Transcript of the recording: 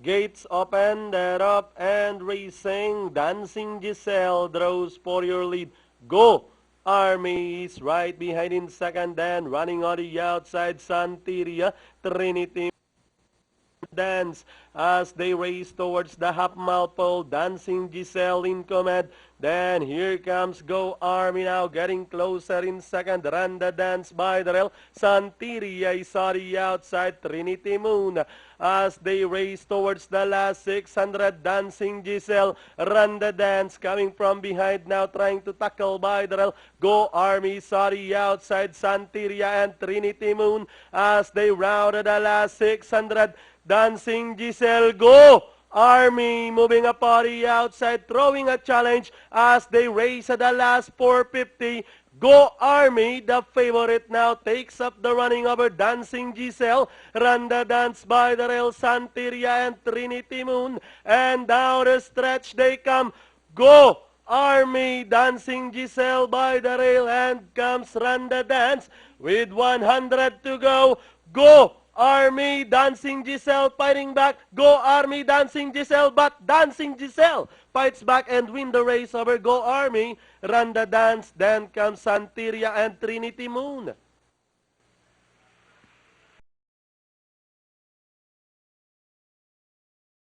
Gates open, they're up and racing. Dancing Giselle draws for your lead. Go! Army is right behind in second, then running on the outside. Santeria, Trinity dance as they race towards the half-mile pole. Dancing Giselle in command. Then here comes Go Army now getting closer in second. Run the dance by the rail. Santeria is on the outside. Trinity Moon as they race towards the last 600. Dancing Giselle, Run the dance coming from behind now trying to tackle by the rail. Go Army is on the outside. Santeria and Trinity Moon as they rounded the last 600. Dancing Giselle, Go! Army moving up on the outside, throwing a challenge as they race at the last 450. Go Army, the favorite now, takes up the running over Dancing Giselle. Run the dance by the rail, Santeria and Trinity Moon. And down the stretch they come. Go Army, Dancing Giselle by the rail, and comes Run the Dance with 100 to go. Go Army, Dancing Giselle fighting back. Go Army, Dancing Giselle, but Dancing Giselle fights back and win the race over Go Army. Run the dance, then comes Santeria and Trinity Moon.